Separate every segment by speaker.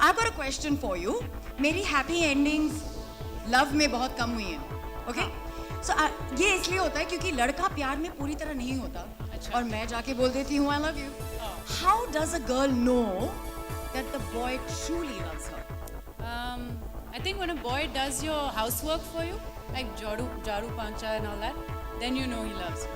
Speaker 1: I've got a question for you. मेरी happy endings love में बहुत कम हुई हैं. Okay? So ये इसलिए होता है क्योंकि लड़का प्यार में पूरी तरह नहीं होता.
Speaker 2: अच्छा.
Speaker 1: और मैं जाके बोल देती हूँ I love you.
Speaker 2: Oh.
Speaker 1: How does a girl know that the boy truly loves her?
Speaker 2: I think when a boy does your housework for you, like jaru pancha and all that, then you know he loves you.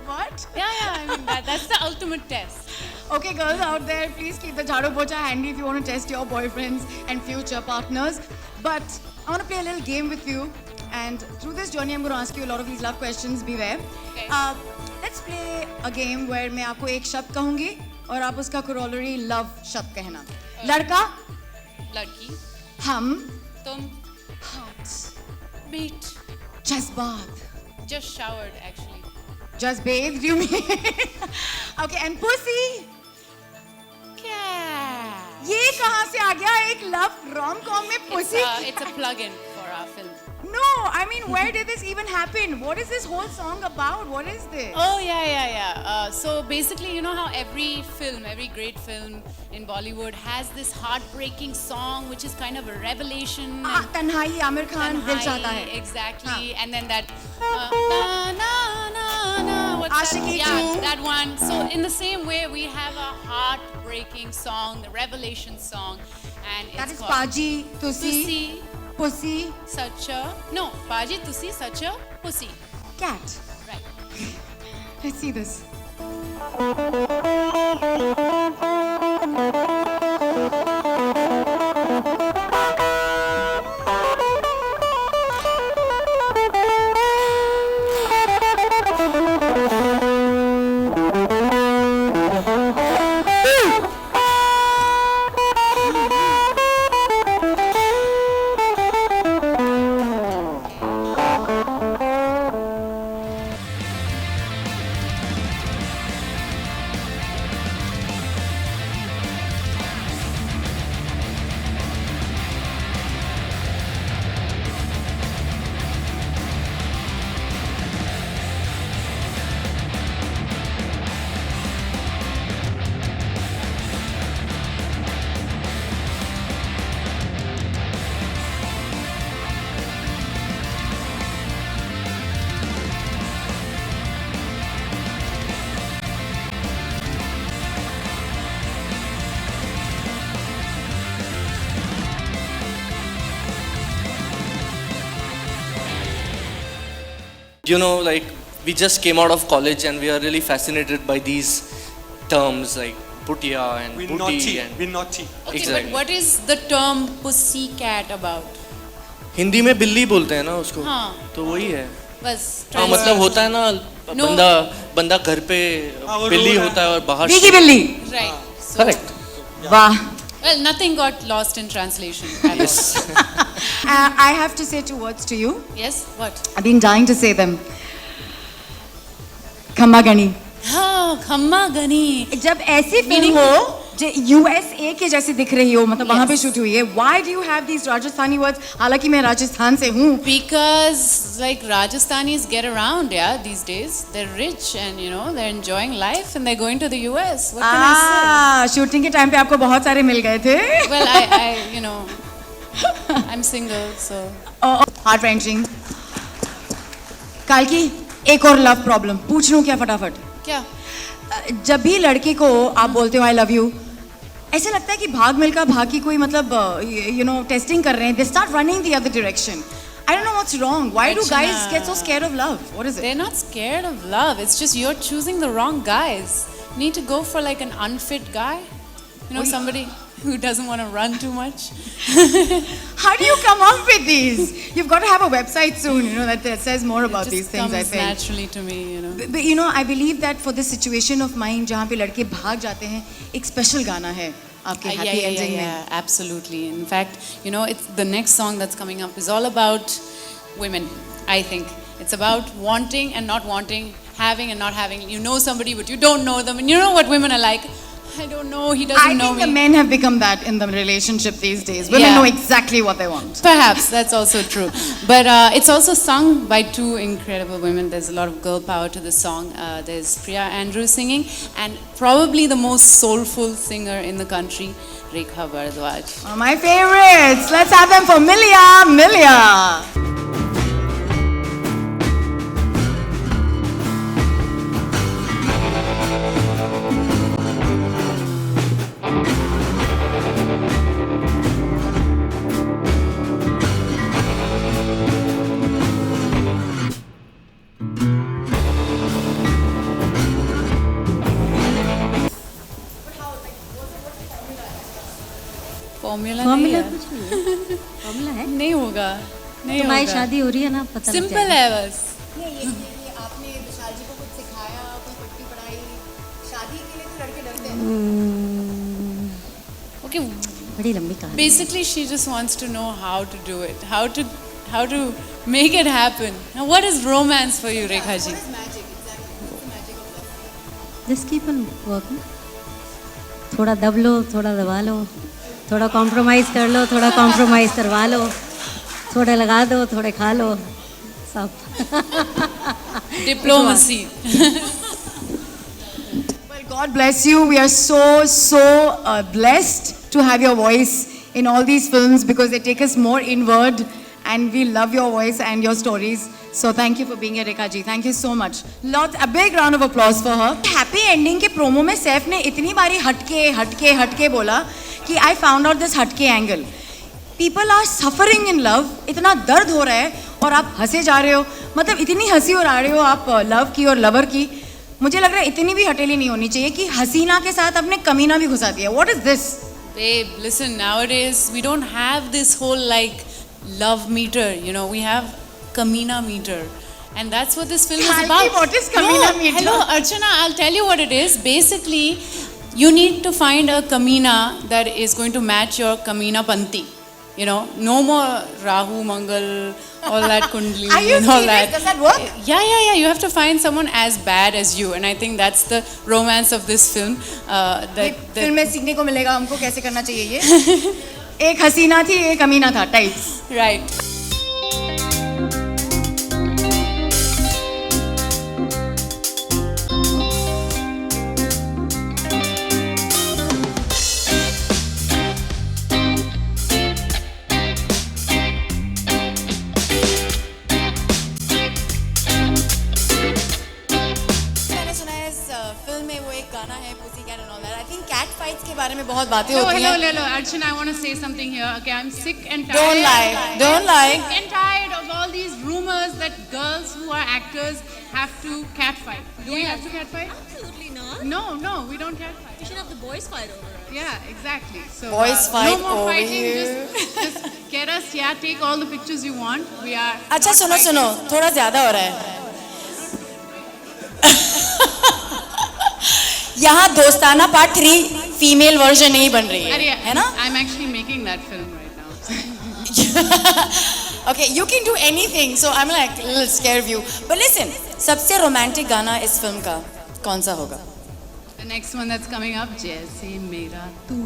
Speaker 1: What?
Speaker 2: Yeah, I mean that's the ultimate test.
Speaker 1: Okay, girls out there, please keep the jhadu pocha handy if you want to test your boyfriends and future partners. But I want to play a little game with you. And through this journey, I'm going to ask you a lot of these love questions. Beware.
Speaker 2: Okay.
Speaker 1: Let's play a game where मैं आपको एक शब्द कहूँगी और आप उसका corollary love शब्द कहना. लड़का,
Speaker 2: Ladki,
Speaker 1: हम,
Speaker 2: tum,
Speaker 1: heart,
Speaker 2: beat,
Speaker 1: जज्बात.
Speaker 2: just showered actually.
Speaker 1: Just bathed, you mean? Okay, and pussy.
Speaker 2: Cat.
Speaker 1: ये कहाँ से आ गया एक love rom-com में pussy?
Speaker 2: It's a plug-in for our film.
Speaker 1: No, I mean, where did this even happen? What is this whole song about? What is this?
Speaker 2: Oh yeah. So basically, you know how every great film in Bollywood has this heartbreaking song, which is kind of a revelation.
Speaker 1: Tanhai, Amir Khan, Dil Chahta Hai.
Speaker 2: Exactly, and then that na na na na. What's
Speaker 1: Aashiqui
Speaker 2: that? Yeah,
Speaker 1: 2.
Speaker 2: that one. So in the same way, we have a heartbreaking song, the revelation song, and
Speaker 1: That
Speaker 2: it's
Speaker 1: is
Speaker 2: called
Speaker 1: Paji, Tusi,
Speaker 2: Tusi,
Speaker 1: Pussy,
Speaker 2: such a no. Paji, Tusi, such a pussy.
Speaker 1: Cat.
Speaker 2: Right.
Speaker 1: Let's see this.
Speaker 3: You know, like, we just came out of college and we are really fascinated by these terms like Bhutia and
Speaker 4: We're
Speaker 3: Booty
Speaker 4: naughty.
Speaker 3: and
Speaker 4: We're naughty.
Speaker 2: Okay,
Speaker 3: Exactly.
Speaker 2: but what is the term pussy cat about?
Speaker 3: Hindi में बिल्ली बोलते हैं ना उसको.
Speaker 2: हाँ.
Speaker 3: तो वही है.
Speaker 2: बस.
Speaker 3: हाँ, मतलब होता है ना,
Speaker 2: No.
Speaker 3: बंदा घर पे
Speaker 4: हाँ, वो
Speaker 3: बिल्ली
Speaker 4: रो रहा
Speaker 3: होता है और बाहर
Speaker 1: Bigi Billi.
Speaker 2: Right. So,
Speaker 3: Correct.
Speaker 1: Wow.
Speaker 2: well, nothing got lost in translation. At
Speaker 3: Yes.
Speaker 1: I have to say two words to you.
Speaker 2: all. Yes. What?
Speaker 1: I've been dying to say them. खम्मा गनी.
Speaker 2: हाँ, खम्मा गनी.
Speaker 1: जब ऐसी film
Speaker 2: Meaning-
Speaker 1: हो जो USA के जैसे दिख रही हो, मतलब वहाँ पे
Speaker 2: Yes.
Speaker 1: शूट हुई है. Why do you have these Rajasthani words? हालांकि मैं राजस्थान से हूँ.
Speaker 2: Because like Rajasthanis get around, yeah, these days. They're rich and you know they're enjoying life and they're going to the US. What can I
Speaker 1: shooting के time पे आपको बहुत सारे मिल गए थे.
Speaker 2: say? Well, I you know, I'm single, so.
Speaker 1: Heart wrenching. कालकी एक और लव प्रॉब्लम पूछ लूं क्या फटाफट.
Speaker 2: क्या?
Speaker 1: जब भी लड़के को आप बोलते हो आई लव यू, ऐसे लगता है कि भाग मिल्खा भाग की कोई मतलब यू नो टेस्टिंग कर रहे हैं. They start running the other direction. I don't know what's wrong. Why do
Speaker 2: Archana.
Speaker 1: Guys get so scared of love? What is it?
Speaker 2: They're not scared of love. It's just you're choosing the wrong guys. You need to go for like an unfit guy. You know, somebody who doesn't want to run too much.
Speaker 1: How do you come up with these? You've got to have a website soon, you know, that says more about
Speaker 2: It
Speaker 1: these
Speaker 2: just
Speaker 1: things, I
Speaker 2: comes
Speaker 1: think.
Speaker 2: naturally to me, you know.
Speaker 1: But you know, I believe that for this situation of mine, जहाँ पे लड़के भाग जाते हैं, एक special गाना है आपके happy ending में.
Speaker 2: Absolutely. In fact, you know, it's the next song that's coming up is all about women, I think. It's about wanting and not wanting, having and not having. You know somebody, but you don't know them. And you know what women are like? I don't know, he doesn't
Speaker 1: I
Speaker 2: know
Speaker 1: think
Speaker 2: me.
Speaker 1: the men have become that in the relationship these days. Women
Speaker 2: Yeah.
Speaker 1: know exactly what they want.
Speaker 2: Perhaps, that's also true. But it's also sung by two incredible women. There's a lot of girl power to the song. There's Priya Andrew singing, and probably the most soulful singer in the country, Rekha Bharadwaj.
Speaker 1: One of my favorites. Let's have them for Millia.
Speaker 2: Formula
Speaker 4: formula कुछ नहीं है formula है
Speaker 2: नहीं होगा, नहीं
Speaker 4: तुम्हारी
Speaker 2: होगा।
Speaker 4: शादी हो रही है ना पता लग
Speaker 2: सिंपल
Speaker 4: जाएगा।
Speaker 2: है बस।
Speaker 1: ये आपने विशाल जी को कुछ सिखाया, कोई पट्टी पढ़ाई? शादी के लिए तो लड़के डरते हैं।
Speaker 2: Okay,
Speaker 4: बड़ी लंबी कहानी
Speaker 2: basically she just wants to know how to do it, how to make it happen. Now what is romance for you, Rekha ji?
Speaker 4: Just keep on working थोड़ा दब लो थोड़ा दबा लो थोड़ा कॉम्प्रोमाइज़ कर लो थोड़ा कॉम्प्रोमाइज़ करवा लो थोड़े लगा दो थोड़े खा लो सब
Speaker 2: Diplomacy.
Speaker 1: Well, God bless you. We are so blessed to have your voice in all these films because they take us more inward and we love your voice and your stories. So thank you for being here, Rekha ji. Thank you so much. A big round of applause for her. Happy ending के promo में सैफ ने इतनी बारी हटके बोला कि I found out this हटके angle. People are suffering in love. इतना दर्द हो रहा है और आप हंसे जा रहे हो. मतलब इतनी हंसी उड़ा रहे हो आप लव की और लवर की. मुझे लग रहा है इतनी भी हटेली नहीं होनी चाहिए कि हसीना के साथ अपने कमीना भी घुसा दिया. What is this?
Speaker 2: Babe, listen, nowadays we don't have this whole like love meter, you know, we have Kamina meter. And that's what this film is
Speaker 1: Kalki,
Speaker 2: about.
Speaker 1: what is Kamina
Speaker 2: No,
Speaker 1: meter?
Speaker 2: Hello, Archana, I'll tell you what it is. Basically, you need to find a Kamina that is going to match your Kamina Panti. You know, no more Rahu, Mangal, all that Kundalini
Speaker 1: Are you
Speaker 2: and all
Speaker 1: serious?
Speaker 2: that.
Speaker 1: Does that work?
Speaker 2: Yeah. You have to find someone as bad as you. And I think that's the romance of this film.
Speaker 1: Film में सीखने को मिलेगा हमको कैसे करना चाहिए ये. एक हसीना थी एक अमीना था टाइप्स.
Speaker 2: Right.
Speaker 1: मैंने सुना है इस फिल्म में वो एक गाना है Pussycat and all that. I think cat fights के बारे में बहुत बातें होती हैं.
Speaker 5: Hello. Archana, I want to say something here. Okay, I'm sick and tired.
Speaker 1: Don't lie.
Speaker 5: Sick and tired of all these rumors that girls who are actors have to catfight. Do we have to catfight?
Speaker 6: Absolutely not.
Speaker 5: No, we don't catfight.
Speaker 6: We should have the boys fight over it.
Speaker 5: Yeah, exactly. So
Speaker 1: Boys fight
Speaker 5: no more
Speaker 1: over
Speaker 5: fighting.
Speaker 1: here.
Speaker 5: Just get us. Yeah, take all the pictures you want. We are.
Speaker 1: अच्छा
Speaker 5: not
Speaker 1: सुनो
Speaker 5: fighting.
Speaker 1: थोड़ा ज्यादा हो रहा है. यहाँ दोस्ताना part 3 female version नहीं बन रही
Speaker 5: अरे,
Speaker 1: है ना?
Speaker 5: I'm actually making that film right now.
Speaker 1: Okay, you can do anything. So I'm like a little scared of you. But listen, सबसे रोमांटिक गाना इस फिल्म का कौन सा होगा?
Speaker 5: The next one that's coming up, Jaise Mera Tu.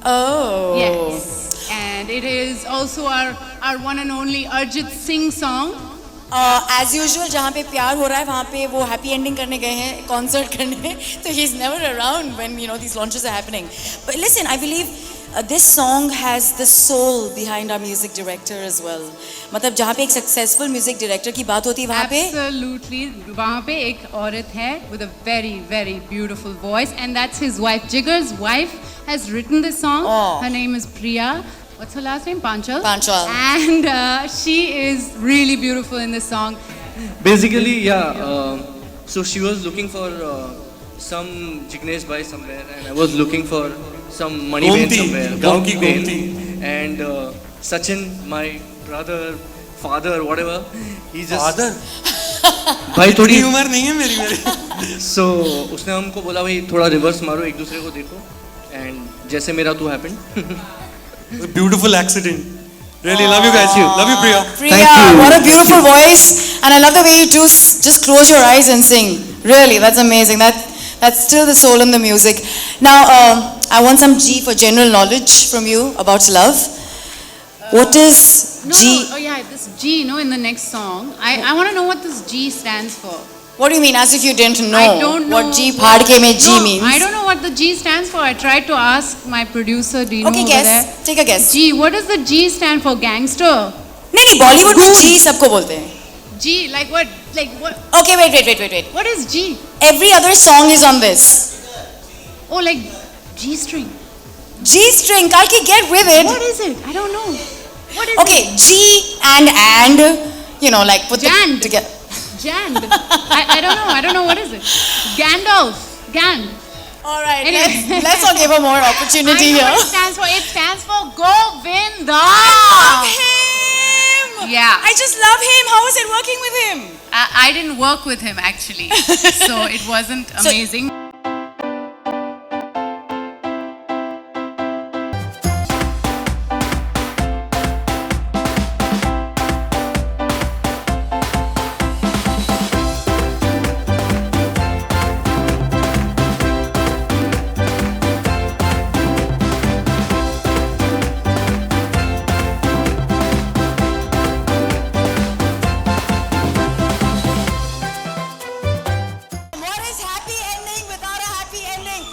Speaker 1: Oh.
Speaker 5: Yes. And it is also our one and only Arjit Singh song.
Speaker 1: As usual, जहाँ पे प्यार हो रहा है वहाँ पे वो हैप्पी एंडिंग करने गए हैं कॉन्सर्ट करने. तो he's never around when you know these launches are happening. But listen, I believe this song has the soul behind our music director as well. मतलब जहाँ पे एक successful music director की बात होती है वहाँ पे
Speaker 5: Absolutely. वहाँ पे एक औरत है with a very beautiful voice, and that's his wife. Jigar's wife has written this song.
Speaker 1: Oh.
Speaker 5: Her name is Priya. What's her last name? Panchal.
Speaker 1: Panchal.
Speaker 5: And she is really beautiful in this song.
Speaker 3: Basically, yeah. So she was looking for some Jignesh bhai somewhere, and I was looking for some money man
Speaker 7: Gomti,
Speaker 3: somewhere.
Speaker 7: गाँव की
Speaker 3: Gaon
Speaker 7: Gomti.
Speaker 3: And Sachin, my brother, father, whatever, he just
Speaker 7: father
Speaker 3: भाई थोड़ी
Speaker 7: इतनी उम्र नहीं है मेरी
Speaker 3: So उसने हमको बोला भाई थोड़ा रिवर्स मारो एक दूसरे को देखो and जैसे मेरा तू happened.
Speaker 7: Beautiful accident really love you guys love you Priya
Speaker 1: Priya, what a beautiful voice, and I love the way you two just close your eyes and sing. Really, that's amazing. That's still the soul in the music. Now, I want some G for general knowledge from you about love. What is G?
Speaker 5: Oh yeah, this G, in the next song. I want to know what this G stands for.
Speaker 2: What do you mean? As if you didn't know
Speaker 5: I don't know
Speaker 2: what G Phadke mein G
Speaker 5: No,
Speaker 2: means?
Speaker 5: I don't know what the G stands for. I tried to ask my producer Dinu
Speaker 2: Okay,
Speaker 5: over
Speaker 2: guess.
Speaker 5: there.
Speaker 2: Take a guess.
Speaker 5: G, what does the G stand for? Gangster?
Speaker 2: नहीं बॉलीवुड में G सबको बोलते हैं.
Speaker 5: G, like what? Like what?
Speaker 2: Okay, wait.
Speaker 5: What is G?
Speaker 2: Every other song is on this.
Speaker 5: Oh, like G string.
Speaker 2: G string, Kalki, get with it.
Speaker 5: What is it? I don't know. What is
Speaker 2: Okay, G and you know, like put
Speaker 5: Jand.
Speaker 2: it together.
Speaker 5: Jand. I don't know. I don't know what is it. Gandalf. Gand.
Speaker 2: All right,
Speaker 5: Anyway.
Speaker 2: let's not give her more opportunity
Speaker 5: I know
Speaker 2: here.
Speaker 5: what it stands for. It stands for Govinda.
Speaker 2: Love him.
Speaker 5: Yeah.
Speaker 2: I just love him. How was it working with him?
Speaker 5: I didn't work with him actually, so it wasn't
Speaker 2: So-
Speaker 5: amazing.
Speaker 2: What is happy ending without a happy ending?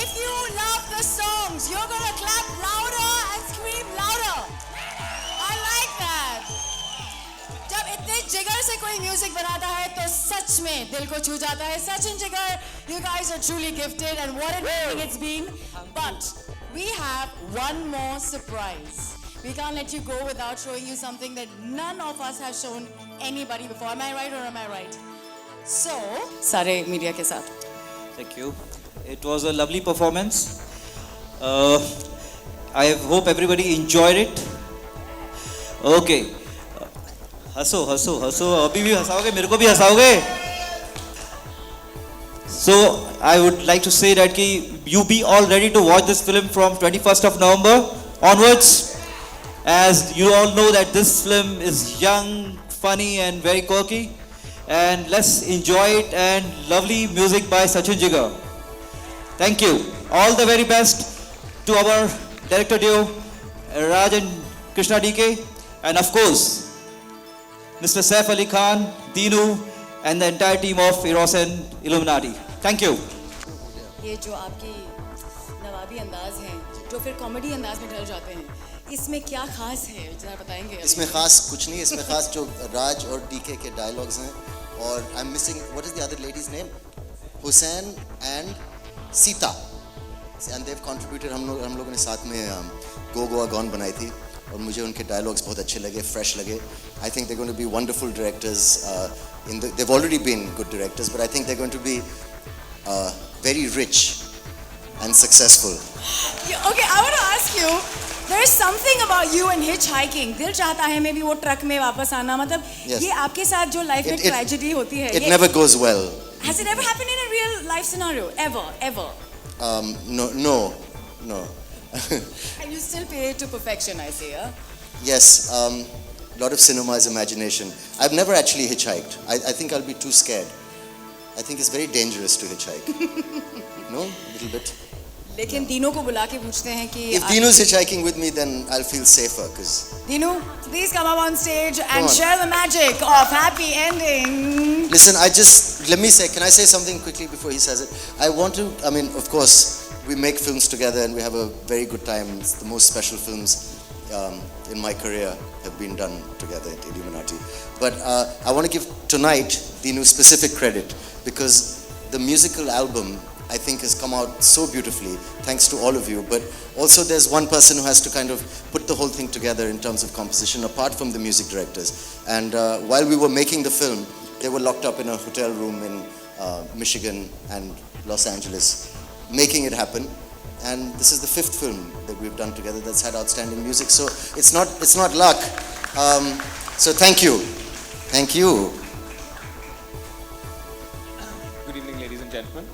Speaker 2: If you love the songs, you're gonna clap louder and scream louder. I like that. जब इतने जिगर से कोई music बनाता है तो सच में दिल को छू जाता है. Sachin Jigar, you guys are truly gifted and what an evening it's been. But we have one more surprise. We can't let you go without showing you something that none of us have shown anybody before. Am I right or am I right? So, सारे media के साथ.
Speaker 8: Thank you. It was a lovely performance. I hope everybody enjoyed it. Okay. हंसो हंसो हंसो अभी भी हंसाओगे मेरे को भी हंसाओगे. So I would like to say that कि you be all ready to watch this film from 21st of November onwards. As you all know that this film is young, funny and very quirky. And let's enjoy it and lovely music by Sachin Jigar. Thank you. All the very best to our director duo, Raj and Krishna DK, and of course, Mr. Saif Ali Khan, Dinu, and the entire team of Eros and Illuminati. Thank you.
Speaker 2: ये जो आपकी नवाबी अंदाज हैं, जो फिर comedy अंदाज में ढल जाते हैं, इसमें क्या खास है जरा बताएंगे अभी?
Speaker 9: इसमें खास कुछ नहीं, इसमें खास जो राज और डीके के डायलॉग्स हैं और I am missing what is the other ladies name, Hussain and Sita, and Dev contributed. हम लोगों ने साथ में गो गोवा गॉन बनाई थी और मुझे उनके डायलॉग्स बहुत अच्छे लगे, फ्रेश लगे. I think they going to be wonderful directors. They've already been good directors, but I think they're going to be very rich and successful.
Speaker 2: Okay, I want to ask you, there's something about you and hitchhiking. दिल चाहता है maybe वो truck में वापस आना, मतलब
Speaker 9: Yes.
Speaker 2: ये आपके साथ जो लाइफ में
Speaker 9: It-
Speaker 2: ट्रेजेडी होती है,
Speaker 9: It
Speaker 2: ये-
Speaker 9: never goes well.
Speaker 2: has it ever happened in a real life scenario? Ever?
Speaker 9: No.
Speaker 2: And you still pay it to perfection, I say, huh?
Speaker 9: Yes, a lot of cinema is imagination. I've never actually hitchhiked. I think I'll be too scared. I think it's very dangerous to hitchhike. No? A little bit.
Speaker 2: लेकिन तीनों को बुला के पूछते हैं कि
Speaker 9: If Dinu's hitchhiking with me, then I'll feel safer because
Speaker 2: Dinu, please come up on stage and
Speaker 9: on.
Speaker 2: share the magic of happy ending.
Speaker 9: listen, let me say, can I say something quickly before he says it? I mean, of course, we make films together and we have a very good time. It's the most special films in my career have been done together at Illuminati. But I want to give tonight Dinu specific credit because the musical album I think has come out so beautifully, thanks to all of you. But also there's one person who has to kind of put the whole thing together in terms of composition, apart from the music directors. And while we were making the film, they were locked up in a hotel room in Michigan and Los Angeles, making it happen. And this is the 5th film that we've done together that's had outstanding music. So it's not luck. So thank you.
Speaker 10: Good evening, ladies and gentlemen.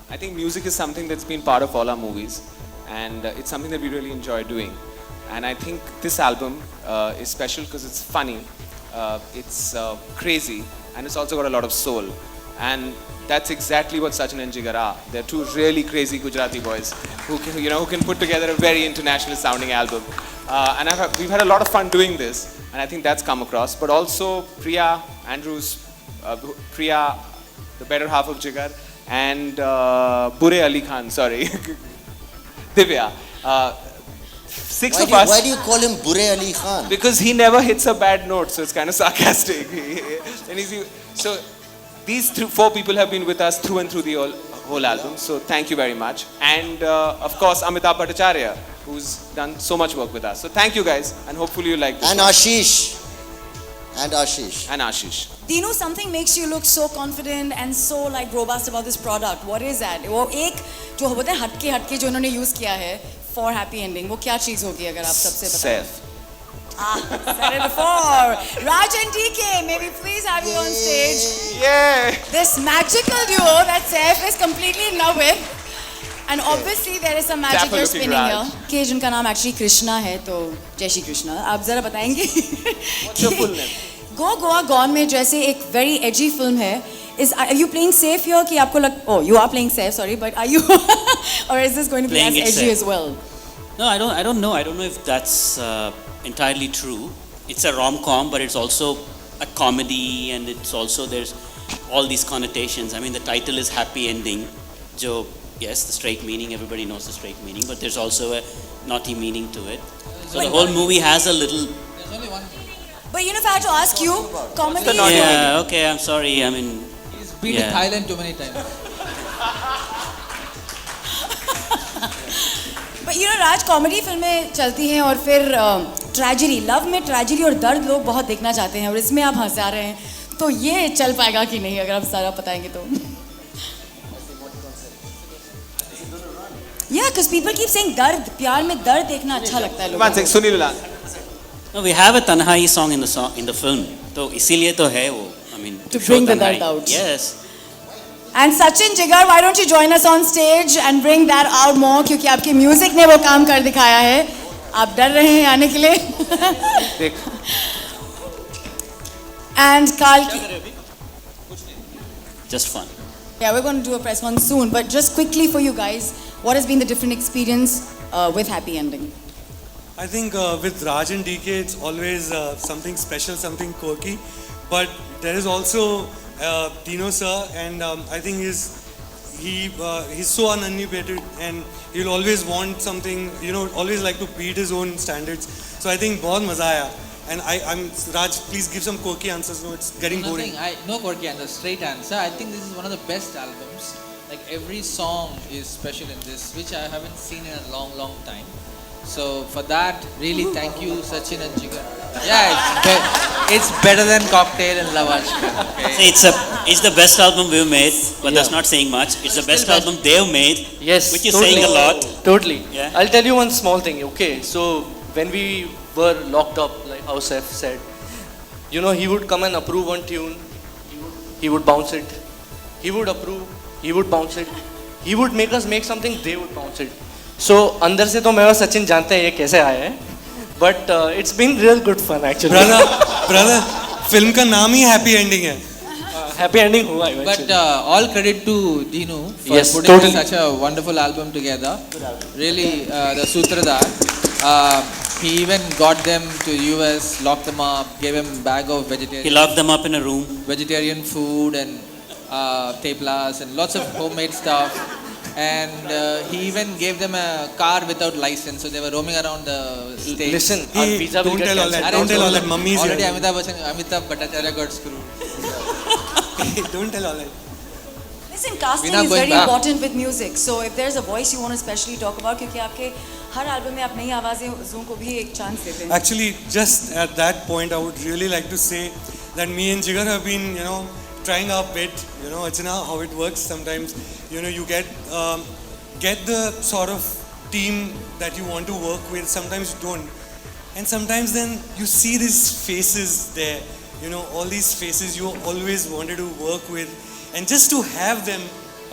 Speaker 10: I think music is something that's been part of all our movies, and it's something that we really enjoy doing. And I think this album is special because it's funny, it's crazy, and it's also got a lot of soul. And that's exactly what Sachin and Jigar are. They're two really crazy Gujarati boys who can put together a very international sounding album. And we've had a lot of fun doing this, and I think that's come across. But also Priya, Andrew's Priya, the better half of Jigar, and Bure Ali Khan, sorry, Divya. Six of us.
Speaker 9: Why do you call him Bure Ali Khan?
Speaker 10: Because he never hits a bad note, so it's kind of sarcastic. And so these four people have been with us through and through the whole album. So thank you very much. And of course, Amitabh Bhattacharya, who's done so much work with us. So thank you guys, and hopefully you like this.
Speaker 9: And
Speaker 10: one.
Speaker 9: Ashish. And Ashish.
Speaker 10: And Ashish.
Speaker 1: Dinu, something makes you look so confident and so like robust about this product. What is that? वो एक जो होता है हटके जो उन्होंने use किया है for happy ending, वो क्या चीज होगी अगर आप सबसे बताएं?
Speaker 10: Saif.
Speaker 1: Said it before. Raj and DK, may we please have you on stage?
Speaker 10: Yeah.
Speaker 1: This magical duo that Saif is completely in love with. And obviously there is some magic
Speaker 10: Dapper
Speaker 1: you're
Speaker 10: looking
Speaker 1: spinning
Speaker 10: Raj.
Speaker 1: here. कि जिनका नाम actually Krishna है, तो जय श्री कृष्णा. आप जरा बताएंगे?
Speaker 10: What's your full name?
Speaker 1: Go Goa Gone में जैसे एक very edgy film है. Are you playing safe here कि आपको oh, you are playing safe, sorry, but are you or is this going to be
Speaker 11: Playing
Speaker 1: as
Speaker 11: it
Speaker 1: edgy
Speaker 11: safe.
Speaker 1: as well?
Speaker 11: No, I don't know. I don't know if that's entirely true. It's a rom-com, but it's also a comedy, and it's also there's all these connotations. I mean, the title is Happy Ending. Jo, yes, the straight meaning. Everybody knows the straight meaning, but there's also a naughty meaning to it. So the whole movie has a little.
Speaker 1: But you know, if I had to ask you, comedy.
Speaker 11: Yeah. Okay. I'm sorry. I mean.
Speaker 12: He's been to Thailand too many times.
Speaker 1: But you know, Raj, comedy फिल्में चलती हैं और फिर tragedy, love में tragedy और दर्द लोग बहुत देखना चाहते हैं और इसमें आप हंसा रहे हैं, तो ये चल पाएगा कि नहीं अगर आप सारा बताएंगे तो? Yeah, because people keep saying दर्द, प्यार में दर्द देखना अच्छा लगता है लोगों
Speaker 10: One second, Sunil Lal.
Speaker 11: No, we have a Tanhai song in the film. तो इसीलिए तो है वो. I mean.
Speaker 1: To
Speaker 11: show
Speaker 1: bring the
Speaker 11: Tanhai.
Speaker 1: dard out.
Speaker 11: Yes.
Speaker 1: And Sachin Jigar, why don't you join us on stage and bring that out more? क्योंकि आपके music ने वो काम कर दिखाया है. आप डर रहे हैं आने के लिए? And Kalki.
Speaker 11: Just fun.
Speaker 1: Yeah, we're going to do a press con soon, but just quickly for you guys, what has been the different experience with Happy Ending?
Speaker 7: I think with Raj and DK, it's always something special, something quirky. But there is also Dino sir, and I think he's so uninhibited, and he'll always want something, always like to beat his own standards. So I think बहुत मजा आया. And I'm Raj, please give some quirky answers. No, it's getting boring.
Speaker 12: No quirky answer, straight answer. I think this is one of the best albums. Like every song is special in this, which I haven't seen in a long, long time. So for that, really thank you, Sachin and Jigar. Yeah, it's better than Cocktail and Lavashka. Okay.
Speaker 11: See, it's the best album we've made, but that's not saying much. It's the best album they've made,
Speaker 3: Yes,
Speaker 11: which is
Speaker 3: totally.
Speaker 11: saying a lot.
Speaker 3: Totally.
Speaker 11: Yeah.
Speaker 3: I'll tell you one small thing. Okay, so when we were locked up, like how Seth said, he would come and approve one tune. He would bounce it. He would approve. He would bounce it. He would make us make something. They would bounce it. So अंदर से तो मैं और सचिन जानते हैं ये कैसे आया है. But it's been real good fun actually.
Speaker 7: Brother, film का नाम ही Happy Ending है.
Speaker 3: Happy ending हुआ eventually.
Speaker 12: But all credit to Dinu for
Speaker 3: Yes,
Speaker 12: putting
Speaker 3: totally.
Speaker 12: such a wonderful album together. Really, the Sutradar. He even got them to US, locked them up, gave them a bag of
Speaker 11: He locked them up in a room.
Speaker 12: vegetarian food and teplas and lots of homemade stuff. And he even gave them a car without license, so they were roaming around the state.
Speaker 3: Listen, our visa will
Speaker 7: Don't
Speaker 3: get
Speaker 7: tell all
Speaker 3: cancelled.
Speaker 7: that. Don't tell all that. Mummy's
Speaker 12: Already
Speaker 7: here.
Speaker 12: Amitabh Bhattacharya got screwed.
Speaker 7: Don't tell all that.
Speaker 1: Listen, casting
Speaker 12: We're not
Speaker 1: is
Speaker 12: going
Speaker 1: very
Speaker 12: back.
Speaker 1: important with music. So if there's a voice you want to specially talk about, क्योंकि आपके हर album में आप नई आवाजें Zoom को भी एक chance देते हैं.
Speaker 7: Actually, just at that point, I would really like to say that me and Jigar have been, trying our bit. It's how it works. Sometimes, you get the sort of team that you want to work with. Sometimes you don't, and sometimes then you see these faces there. All these faces you always wanted to work with, and just to have them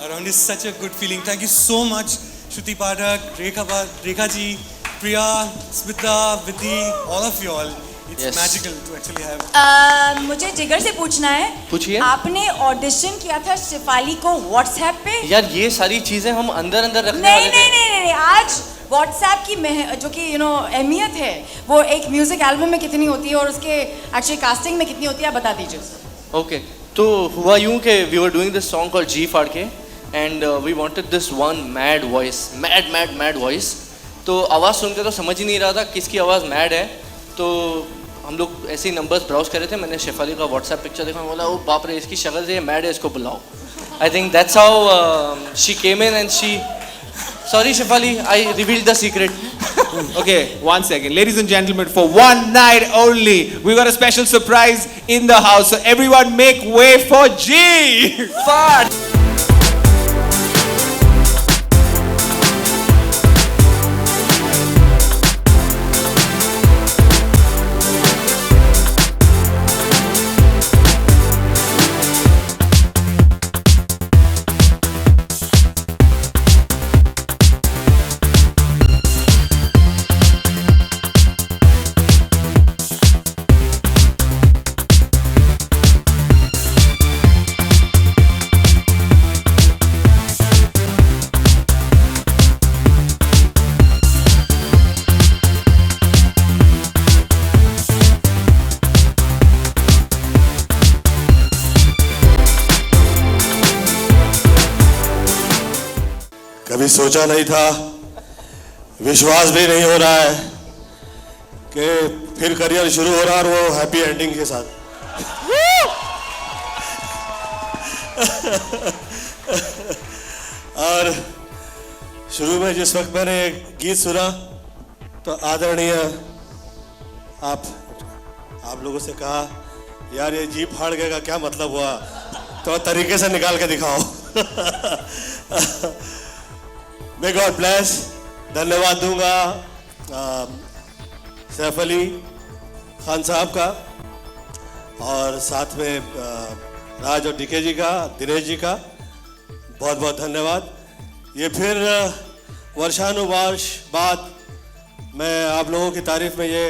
Speaker 7: around is such a good feeling. Thank you so much, Shruti Pathak, Rekha ji, Priya, Smita, Vidhi, all of you all. It's
Speaker 12: Yes.
Speaker 7: magical to actually have.
Speaker 1: मुझे जिगर से पूछना है.
Speaker 3: पूछिए.
Speaker 1: आपने audition किया था शिफाली को व्हाट्सएप पे?
Speaker 3: यार ये सारी चीजें हम अंदर रखने
Speaker 1: नहीं
Speaker 3: वाले थे.
Speaker 1: नहीं. आज व्हाट्सएप की जो कि अहमियत है वो एक म्यूजिक एल्बम में कितनी होती है और उसके एक्चुअली कास्टिंग में कितनी होती है आप बता दीजिए.
Speaker 3: Okay. तो हुआ यूं कि we were doing this song called जी फाड़ के and we wanted this one mad voice, mad voice. तो आवाज़ सुन के तो समझ ही नहीं रहा था किसकी आवाज़ मैड है. तो हम लोग ऐसे ही नंबर्स ब्राउज कर रहे थे. मैंने शेफाली का व्हाट्सएप पिक्चर देखा, बोला ओ बाप रे इसकी शक्ल से मैड है, इसको बुलाओ. I think that's how she came in and she. Sorry, Shefali, I revealed the secret.
Speaker 10: Okay, 1 second. Ladies and gentlemen, for one night only, we got a special surprise in the house. So everyone make way for G! Fart!
Speaker 13: कभी सोचा नहीं था, विश्वास भी नहीं हो रहा है कि फिर करियर शुरू हो रहा है और वो हैप्पी एंडिंग के साथ. और शुरू में जिस वक्त मैंने गीत सुना तो आदरणीय आप लोगों से कहा यार ये जी फाड़ के का क्या मतलब हुआ, तो तरीके से निकाल के दिखाओ. मे गॉड ब्लेस. धन्यवाद दूंगा सैफ अली खान साहब का और साथ में राज और डीके जी का, दिनेश जी का बहुत बहुत धन्यवाद. ये फिर वर्षानुवर्ष बाद मैं आप लोगों की तारीफ में ये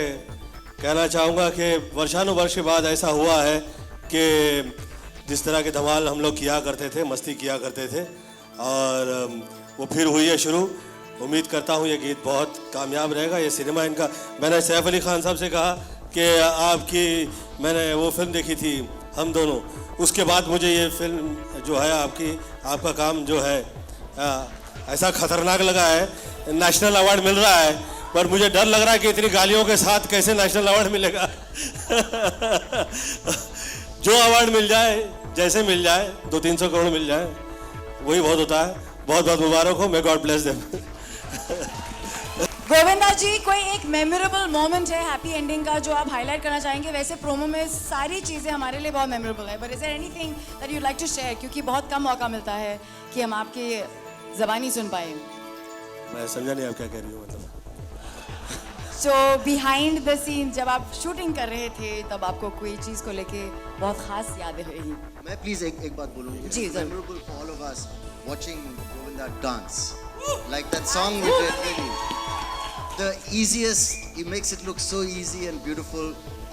Speaker 13: कहना चाहूँगा कि वर्षानुवर्ष के बाद ऐसा हुआ है कि जिस तरह के धमाल हम लोग किया करते थे, मस्ती किया करते थे, और वो फिर हुई है शुरू. उम्मीद करता हूँ ये गीत बहुत कामयाब रहेगा. ये सिनेमा इनका, मैंने सैफ अली खान साहब से कहा कि आपकी मैंने वो फिल्म देखी थी हम दोनों, उसके बाद मुझे ये फिल्म जो है आपका काम जो है ऐसा खतरनाक लगा है. नेशनल अवार्ड मिल रहा है पर मुझे डर लग रहा है कि इतनी गालियों के साथ कैसे नेशनल अवार्ड मिलेगा. जो अवार्ड मिल जाए, जैसे मिल जाए, 200-300 करोड़ मिल जाए, वही बहुत होता है. बहुत बहुत मुबारक हो. May God bless them.
Speaker 1: Govinda ji, कोई एक मेमोरेबल मोमेंट है हैप्पी एंडिंग का जो आप हाईलाइट करना चाहेंगे? वैसे प्रोमो में सारी चीज़ें हमारे लिए बहुत मेमोरेबल है, but is there anything that you like to share, क्योंकि बहुत कम मौका मिलता है कि हम आपकी ज़बानी सुन पाए.
Speaker 13: मैं समझा नहीं आप क्या कह रही हो. मतलब
Speaker 1: सो बिहाइंड द सीन जब आप शूटिंग कर रहे थे तब आपको कोई चीज़ को लेके बहुत खास यादें रही?
Speaker 9: मैं प्लीज एक बात बोलूँगी.
Speaker 1: जी जरूर.
Speaker 9: Memorable for all of us watching Govinda dance, like that song we did. Really, the easiest. He makes it look so easy and beautiful,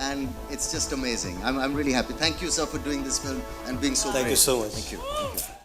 Speaker 9: and it's just amazing. I'm really happy. Thank you, sir, for doing this film and being so
Speaker 13: Thank
Speaker 9: brave.
Speaker 13: you so much.
Speaker 9: Thank you.